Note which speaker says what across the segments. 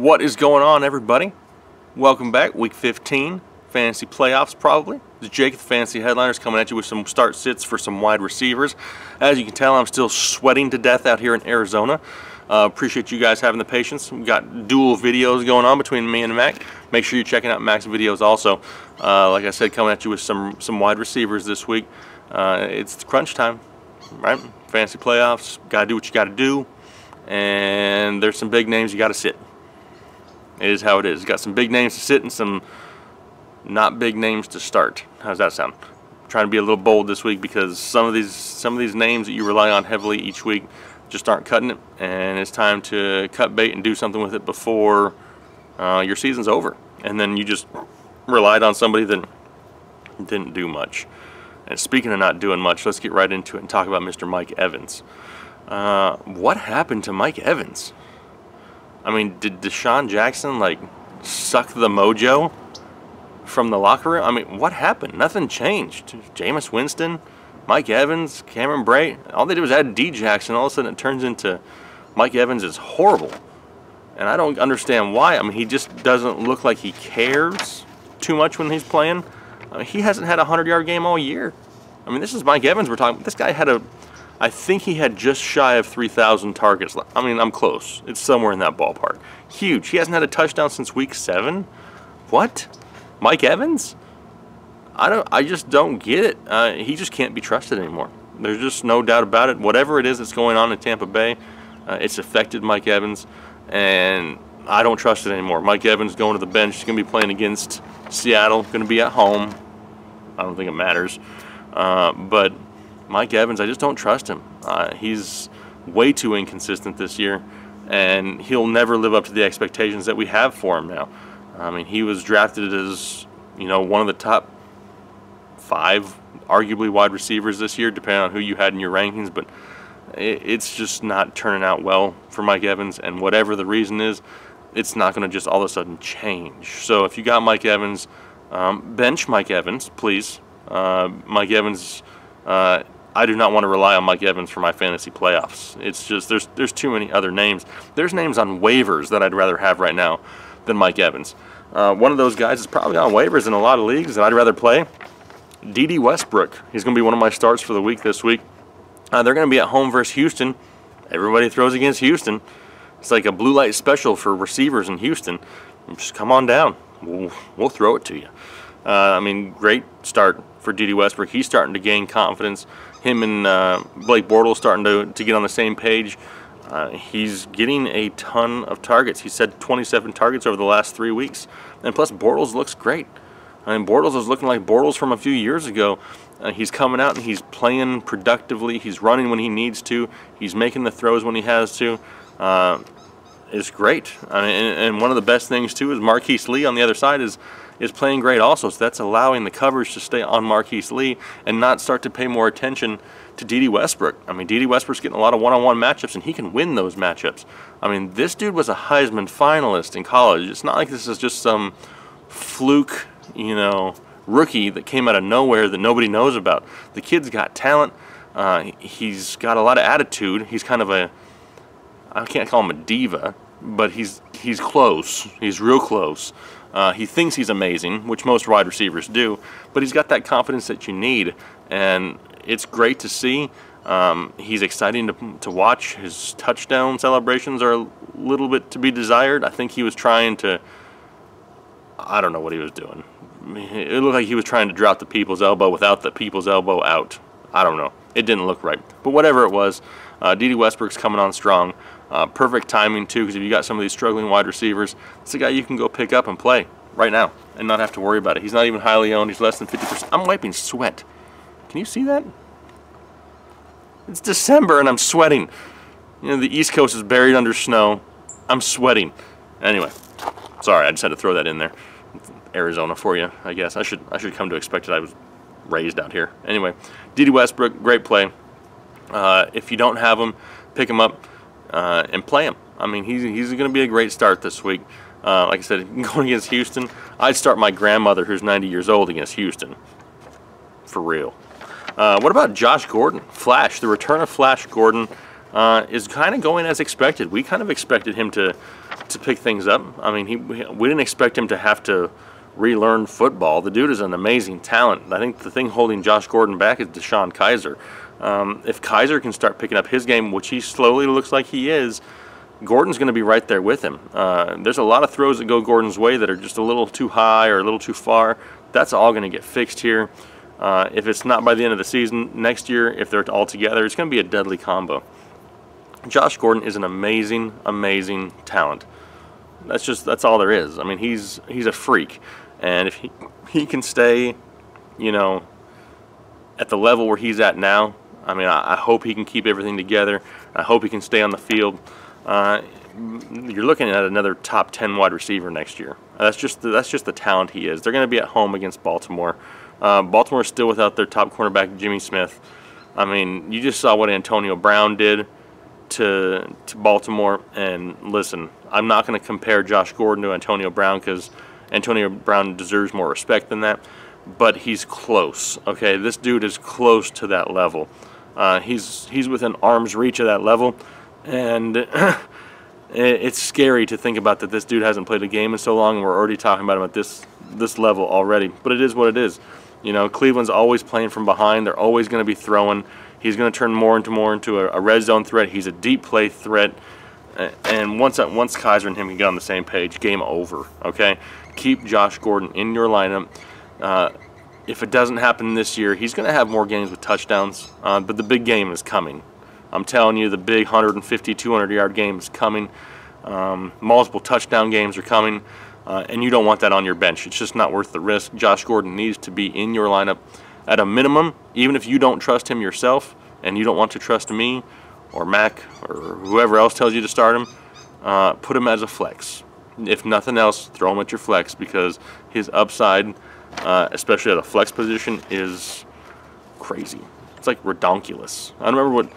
Speaker 1: What is going on, everybody? Welcome back. Week 15, fantasy playoffs probably. This is Jake, the Fantasy Headliners, coming at you with some start sits for some wide receivers. As you can tell, I'm still sweating to death out here in Arizona. Appreciate you guys having the patience. We've got dual videos going on between me and Mac. Make sure you're checking out Mac's videos also. Like I said, coming at you with some wide receivers this week. It's crunch time, right? Fantasy playoffs, gotta do what you gotta do. And there's some big names you gotta sit. It is how it is. Got some big names to sit and some not big names to start. How's that sound? I'm trying to be a little bold this week because some of these names that you rely on heavily each week just aren't cutting it, and it's time to cut bait and do something with it before your season's over. And then you just relied on somebody that didn't do much. And speaking of not doing much, let's get right into it and talk about Mr. Mike Evans. What happened to Mike Evans? I mean, did Deshaun Jackson, like, suck the mojo from the locker room? I mean, what happened? Nothing changed. Jameis Winston, Mike Evans, Cameron Brate, all they did was add D Jackson. All of a sudden it turns into Mike Evans is horrible. And I don't understand why. I mean, he just doesn't look like he cares too much when he's playing. He hasn't had a 100-yard game all year. I mean, this is Mike Evans we're talking about. This guy had I think he had just shy of 3,000 targets. I mean, I'm close. It's somewhere in that ballpark. Huge. He hasn't had a touchdown since week 7. What? Mike Evans? I just don't get it. He just can't be trusted anymore. There's just no doubt about it. Whatever it is that's going on in Tampa Bay, it's affected Mike Evans, and I don't trust it anymore. Mike Evans going to the bench. He's going to be playing against Seattle. Going to be at home. I don't think it matters. But Mike Evans, I just don't trust him. He's way too inconsistent this year, and he'll never live up to the expectations that we have for him now. I mean, he was drafted as, one of the top 5, arguably, wide receivers this year, depending on who you had in your rankings, but it's just not turning out well for Mike Evans, and whatever the reason is, it's not going to just all of a sudden change. So if you got Mike Evans, bench Mike Evans, please. Mike Evans, I do not want to rely on Mike Evans for my fantasy playoffs. It's just there's too many other names. There's names on waivers that I'd rather have right now than Mike Evans. One of those guys is probably on waivers in a lot of leagues that I'd rather play. DeDe Westbrook. He's going to be one of my starts for the week this week. They're going to be at home versus Houston. Everybody throws against Houston. It's like a blue light special for receivers in Houston. Just come on down. We'll throw it to you. I mean, great start for DeDe Westbrook. He's starting to gain confidence. Him and Blake Bortles starting to get on the same page. He's getting a ton of targets. He's had 27 targets over the last 3 weeks. And plus, Bortles looks great. I mean, Bortles is looking like Bortles from a few years ago. He's coming out and he's playing productively. He's running when he needs to. He's making the throws when he has to. It's great. I mean, and one of the best things, too, is Marquise Lee on the other side is playing great also. So that's allowing the coverage to stay on Marquise Lee and not start to pay more attention to DeDe Westbrook. I mean, DeDe Westbrook's getting a lot of one-on-one matchups, and he can win those matchups. I mean, this dude was a Heisman finalist in college. It's not like this is just some fluke, rookie that came out of nowhere that nobody knows about. The kid's got talent. He's got a lot of attitude. He's kind of I can't call him a diva, but he's close. He's real close. He thinks he's amazing, which most wide receivers do, but he's got that confidence that you need, and it's great to see. He's exciting to watch. His touchdown celebrations are a little bit to be desired. I think he was trying to, I don't know what he was doing. It looked like he was trying to drop the people's elbow without the people's elbow out. I don't know. It didn't look right. But whatever it was, DeDe Westbrook's coming on strong. Perfect timing, too, because if you got some of these struggling wide receivers, it's a guy you can go pick up and play right now and not have to worry about it. He's not even highly owned. He's less than 50%. I'm wiping sweat. Can you see that? It's December and I'm sweating. The East Coast is buried under snow. I'm sweating. Anyway, sorry, I just had to throw that in there. Arizona for you, I guess. I should come to expect it. I was raised out here. Anyway, DeDe Westbrook, great play. If you don't have him, pick him up and play him. I mean, he's going to be a great start this week. Like I said, going against Houston, I'd start my grandmother, who's 90 years old, against Houston. For real. What about Josh Gordon? Flash, the return of Flash Gordon is kind of going as expected. We kind of expected him to to pick things up. I mean, we didn't expect him to have to relearn football. The dude is an amazing talent. I think the thing holding Josh Gordon back is Deshaun Kaiser. If Kaiser can start picking up his game, which he slowly looks like he is, Gordon's going to be right there with him. There's a lot of throws that go Gordon's way that are just a little too high or a little too far. That's all going to get fixed here. If it's not by the end of the season, next year, if they're all together, it's going to be a deadly combo. Josh Gordon is an amazing, amazing talent. That's all there is. I mean, he's a freak. And if he can stay, you know, at the level where he's at now, I mean, I hope he can keep everything together. I hope he can stay on the field. You're looking at another top 10 wide receiver next year. That's just the talent he is. They're going to be at home against Baltimore. Baltimore is still without their top cornerback, Jimmy Smith. I mean, you just saw what Antonio Brown did to Baltimore. And listen, I'm not going to compare Josh Gordon to Antonio Brown because Antonio Brown deserves more respect than that. But he's close. Okay, this dude is close to that level. He's within arm's reach of that level, and it's scary to think about that this dude hasn't played a game in so long, and we're already talking about him at this level already. But it is what it is. You know, Cleveland's always playing from behind. They're always going to be throwing. He's going to turn more into a red zone threat. He's a deep play threat. And once Kaiser and him can get on the same page, game over. Okay, keep Josh Gordon in your lineup. If it doesn't happen this year, he's going to have more games with touchdowns. But the big game is coming. I'm telling you, the big 150, 200-yard game is coming. Multiple touchdown games are coming. And you don't want that on your bench. It's just not worth the risk. Josh Gordon needs to be in your lineup at a minimum, even if you don't trust him yourself and you don't want to trust me or Mac or whoever else tells you to start him, put him as a flex. If nothing else, throw him at your flex because his upside, especially at a flex position, is crazy. It's like redonkulous. I don't remember what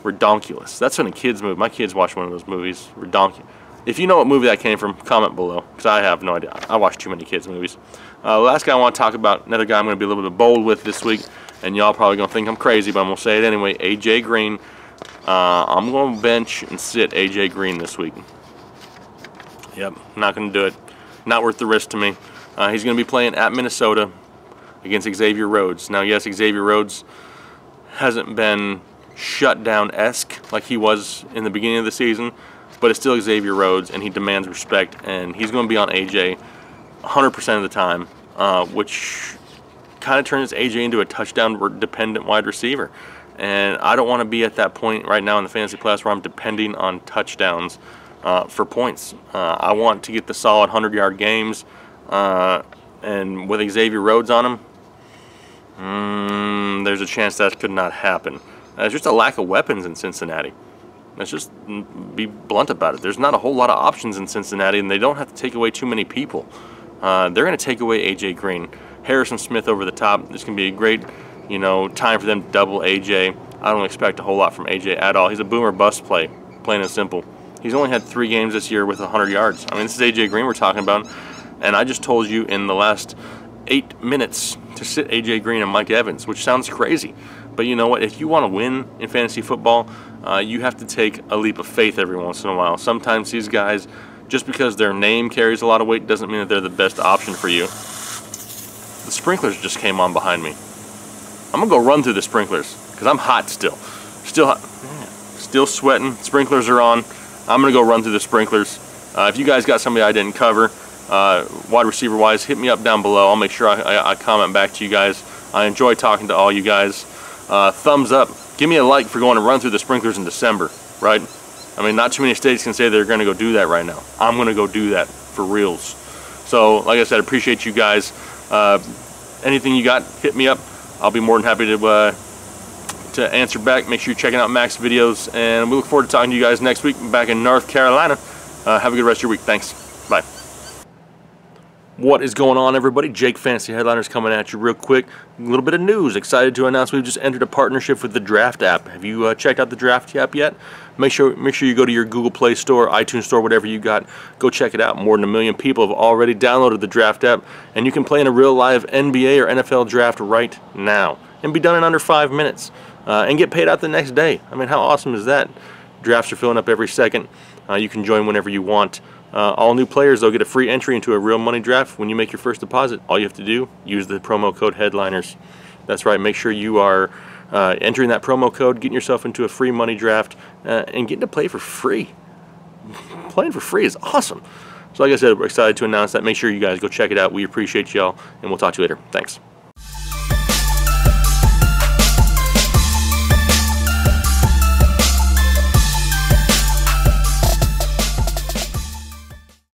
Speaker 1: redonkulous. That's when a kid's movie. My kids watch one of those movies, redonkulous. If you know what movie that came from, comment below, because I have no idea. I watch too many kids' movies. Last guy I want to talk about, another guy I'm going to be a little bit bold with this week, and y'all probably going to think I'm crazy, but I'm going to say it anyway, A.J. Green. I'm going to bench and sit A.J. Green this week. Yep, not going to do it. Not worth the risk to me. He's going to be playing at Minnesota against Xavier Rhodes. Now, yes, Xavier Rhodes hasn't been shutdown-esque like he was in the beginning of the season, but it's still Xavier Rhodes, and he demands respect, and he's going to be on AJ 100% of the time, which kind of turns AJ into a touchdown-dependent wide receiver. And I don't want to be at that point right now in the fantasy playoffs where I'm depending on touchdowns for points. I want to get the solid 100-yard games, and with Xavier Rhodes on him, there's a chance that could not happen. There's just a lack of weapons in Cincinnati. Let's just be blunt about it. There's not a whole lot of options in Cincinnati, and they don't have to take away too many people. They're going to take away A.J. Green. Harrison Smith over the top. This can be a great, you know, time for them to double A.J. I don't expect a whole lot from A.J. at all. He's a boomer bust play, plain and simple. He's only had 3 games this year with 100 yards. I mean, this is A.J. Green we're talking about, and I just told you in the last 8 minutes to sit A.J. Green and Mike Evans, which sounds crazy. But you know what? If you want to win in fantasy football, you have to take a leap of faith every once in a while. Sometimes these guys, just because their name carries a lot of weight, doesn't mean that they're the best option for you. The sprinklers just came on behind me. I'm going to go run through the sprinklers because I'm hot still. Still hot. Still sweating. Sprinklers are on. I'm going to go run through the sprinklers. If you guys got somebody I didn't cover, wide receiver-wise, hit me up down below. I'll make sure I comment back to you guys. I enjoy talking to all you guys. Thumbs up. Give me a like for going to run through the sprinklers in December, right? I mean, not too many states can say they're going to go do that right now. I'm going to go do that for reals. So, like I said, I appreciate you guys. Anything you got, hit me up. I'll be more than happy to answer back. Make sure you're checking out Mac's videos, and we look forward to talking to you guys next week back in North Carolina. Have a good rest of your week. Thanks. Bye. What is going on, everybody? Jake Fantasy Headliners coming at you real quick. A little bit of news. Excited to announce we've just entered a partnership with the Draft app. Have you checked out the Draft app yet? Make sure you go to your Google Play Store, iTunes Store, whatever you got. Go check it out. More than 1 million people have already downloaded the Draft app, and you can play in a real live NBA or NFL draft right now and be done in under 5 minutes and get paid out the next day. I mean, how awesome is that? Drafts are filling up every second. You can join whenever you want. All new players, they'll get a free entry into a real money draft when you make your first deposit. All you have to do, use the promo code Headliners. That's right, make sure you are entering that promo code, getting yourself into a free money draft, and getting to play for free. Playing for free is awesome. So like I said, we're excited to announce that. Make sure you guys go check it out. We appreciate y'all, and we'll talk to you later. Thanks.